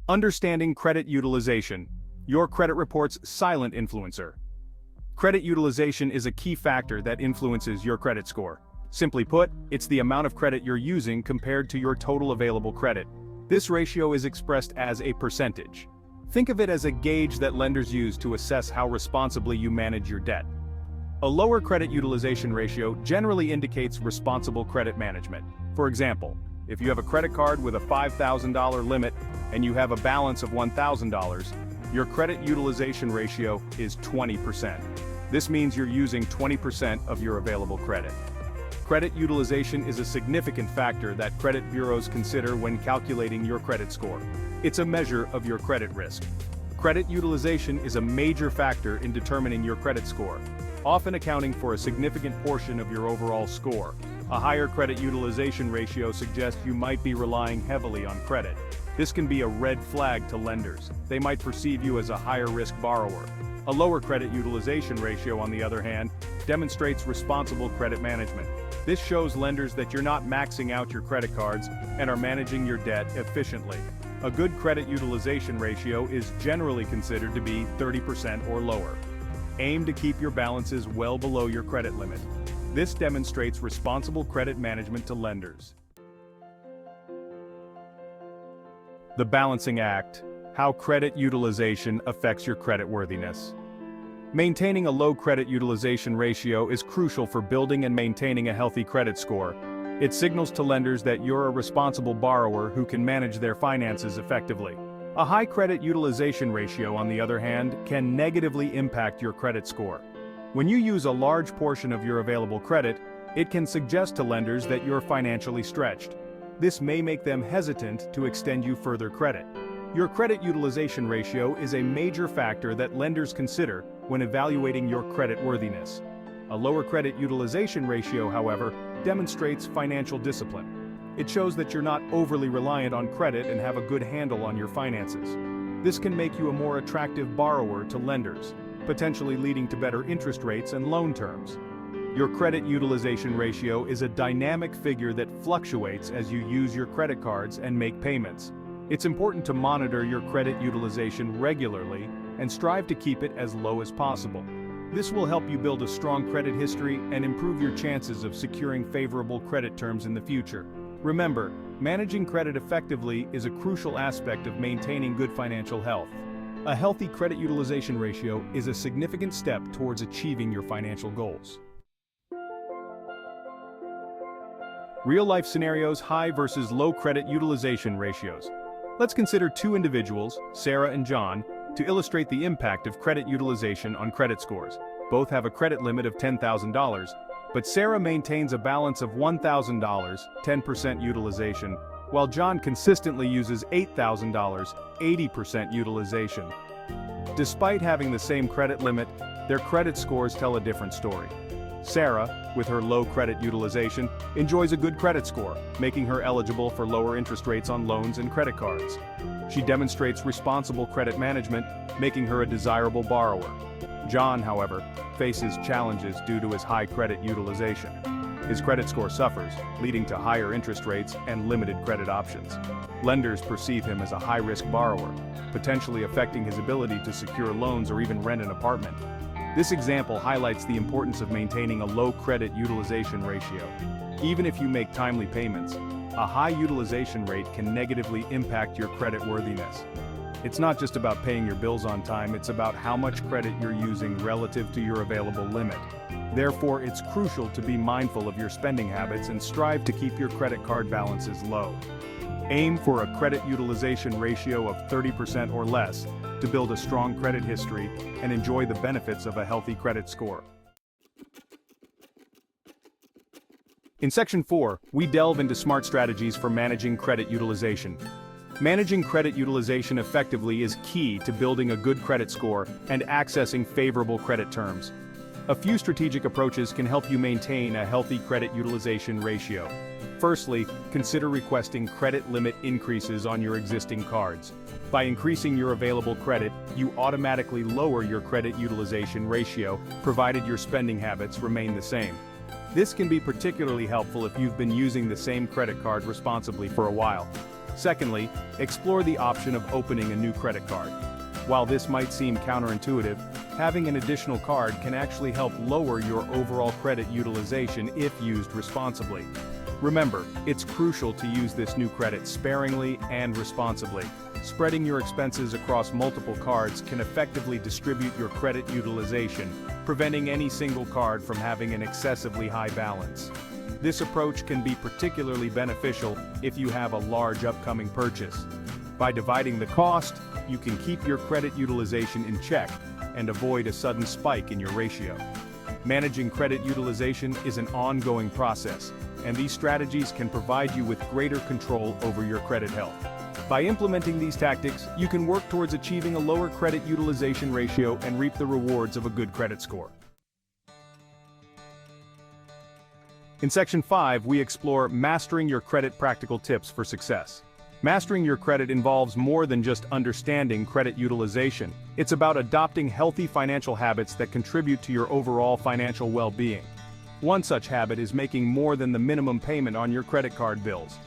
Understanding credit utilization, your credit report's silent influencer. Credit utilization is a key factor that influences your credit score. Simply put, it's the amount of credit you're using compared to your total available credit. This ratio is expressed as a percentage. Think of it as a gauge that lenders use to assess how responsibly you manage your debt. A lower credit utilization ratio generally indicates responsible credit management. For example, if you have a credit card with a $5,000 limit and you have a balance of $1,000, your credit utilization ratio is 20%. This means you're using 20% of your available credit. Credit utilization is a significant factor that credit bureaus consider when calculating your credit score. It's a measure of your credit risk. Credit utilization is a major factor in determining your credit score, often accounting for a significant portion of your overall score. A higher credit utilization ratio suggests you might be relying heavily on credit. This can be a red flag to lenders. They might perceive you as a higher-risk borrower. A lower credit utilization ratio, on the other hand, demonstrates responsible credit management. This shows lenders that you're not maxing out your credit cards and are managing your debt efficiently. A good credit utilization ratio is generally considered to be 30% or lower. Aim to keep your balances well below your credit limit. This demonstrates responsible credit management to lenders. The balancing act: how credit utilization affects your creditworthiness. Maintaining a low credit utilization ratio is crucial for building and maintaining a healthy credit score. It signals to lenders that you're a responsible borrower who can manage their finances effectively. A high credit utilization ratio, on the other hand, can negatively impact your credit score. When you use a large portion of your available credit, it can suggest to lenders that you're financially stretched. This may make them hesitant to extend you further credit. Your credit utilization ratio is a major factor that lenders consider when evaluating your creditworthiness. A lower credit utilization ratio, however, demonstrates financial discipline. It shows that you're not overly reliant on credit and have a good handle on your finances. This can make you a more attractive borrower to lenders, potentially leading to better interest rates and loan terms. Your credit utilization ratio is a dynamic figure that fluctuates as you use your credit cards and make payments. It's important to monitor your credit utilization regularly and strive to keep it as low as possible. This will help you build a strong credit history and improve your chances of securing favorable credit terms in the future. Remember, managing credit effectively is a crucial aspect of maintaining good financial health. A healthy credit utilization ratio is a significant step towards achieving your financial goals. Real-life scenarios: high versus low credit utilization ratios. Let's consider two individuals, Sarah and John, to illustrate the impact of credit utilization on credit scores. Both have a credit limit of $10,000, but Sarah maintains a balance of $1,000, 10% utilization, while John consistently uses $8,000, 80% utilization. Despite having the same credit limit, their credit scores tell a different story. Sarah, with her low credit utilization, enjoys a good credit score, making her eligible for lower interest rates on loans and credit cards. She demonstrates responsible credit management, making her a desirable borrower. John, however, faces challenges due to his high credit utilization. His credit score suffers, leading to higher interest rates and limited credit options. Lenders perceive him as a high-risk borrower, potentially affecting his ability to secure loans or even rent an apartment. This example highlights the importance of maintaining a low credit utilization ratio. Even if you make timely payments, a high utilization rate can negatively impact your creditworthiness. It's not just about paying your bills on time, it's about how much credit you're using relative to your available limit. Therefore, it's crucial to be mindful of your spending habits and strive to keep your credit card balances low. Aim for a credit utilization ratio of 30% or less to build a strong credit history and enjoy the benefits of a healthy credit score. In Section 4, we delve into smart strategies for managing credit utilization. Managing credit utilization effectively is key to building a good credit score and accessing favorable credit terms. A few strategic approaches can help you maintain a healthy credit utilization ratio. Firstly, consider requesting credit limit increases on your existing cards. By increasing your available credit, you automatically lower your credit utilization ratio, provided your spending habits remain the same. This can be particularly helpful if you've been using the same credit card responsibly for a while. Secondly, explore the option of opening a new credit card. While this might seem counterintuitive, having an additional card can actually help lower your overall credit utilization if used responsibly. Remember, it's crucial to use this new credit sparingly and responsibly. Spreading your expenses across multiple cards can effectively distribute your credit utilization, preventing any single card from having an excessively high balance. This approach can be particularly beneficial if you have a large upcoming purchase. By dividing the cost, you can keep your credit utilization in check and avoid a sudden spike in your ratio. Managing credit utilization is an ongoing process, and these strategies can provide you with greater control over your credit health. By implementing these tactics, you can work towards achieving a lower credit utilization ratio and reap the rewards of a good credit score. In Section 5, we explore mastering your credit practical tips for success. Mastering your credit involves more than just understanding credit utilization. It's about adopting healthy financial habits that contribute to your overall financial well-being. One such habit is making more than the minimum payment on your credit card bills.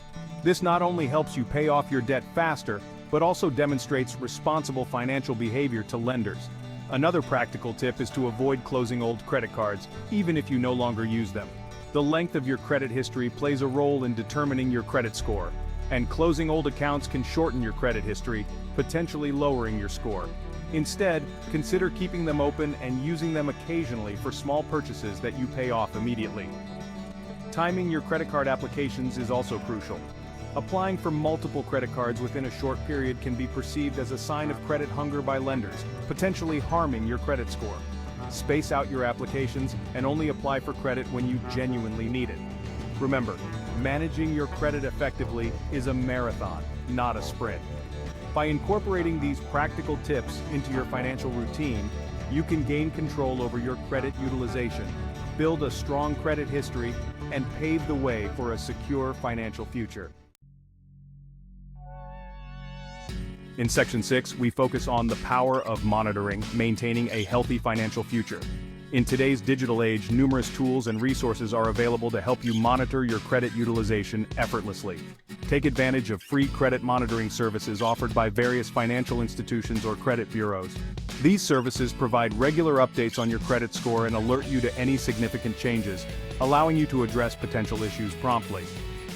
This not only helps you pay off your debt faster, but also demonstrates responsible financial behavior to lenders. Another practical tip is to avoid closing old credit cards, even if you no longer use them. The length of your credit history plays a role in determining your credit score, and closing old accounts can shorten your credit history, potentially lowering your score. Instead, consider keeping them open and using them occasionally for small purchases that you pay off immediately. Timing your credit card applications is also crucial. Applying for multiple credit cards within a short period can be perceived as a sign of credit hunger by lenders, potentially harming your credit score. Space out your applications and only apply for credit when you genuinely need it. Remember, managing your credit effectively is a marathon, not a sprint. By incorporating these practical tips into your financial routine, you can gain control over your credit utilization, build a strong credit history, and pave the way for a secure financial future. In Section 6, we focus on the power of maintaining a healthy financial future. In today's digital age, numerous tools and resources are available to help you monitor your credit utilization effortlessly. Take advantage of free credit monitoring services offered by various financial institutions or credit bureaus. These services provide regular updates on your credit score and alert you to any significant changes, allowing you to address potential issues promptly.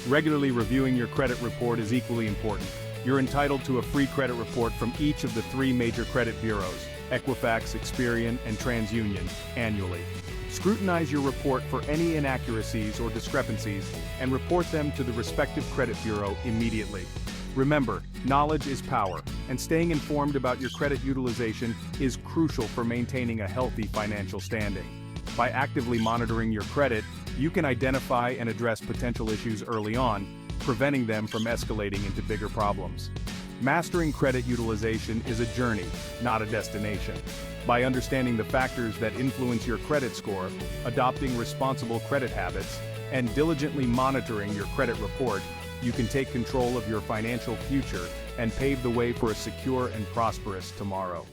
Regularly reviewing your credit report is equally important. You're entitled to a free credit report from each of the 3 major credit bureaus, Equifax, Experian, and TransUnion, annually. Scrutinize your report for any inaccuracies or discrepancies and report them to the respective credit bureau immediately. Remember, knowledge is power, and staying informed about your credit utilization is crucial for maintaining a healthy financial standing. By actively monitoring your credit, you can identify and address potential issues early on, preventing them from escalating into bigger problems. Mastering credit utilization is a journey, not a destination. By understanding the factors that influence your credit score, adopting responsible credit habits, and diligently monitoring your credit report, you can take control of your financial future and pave the way for a secure and prosperous tomorrow.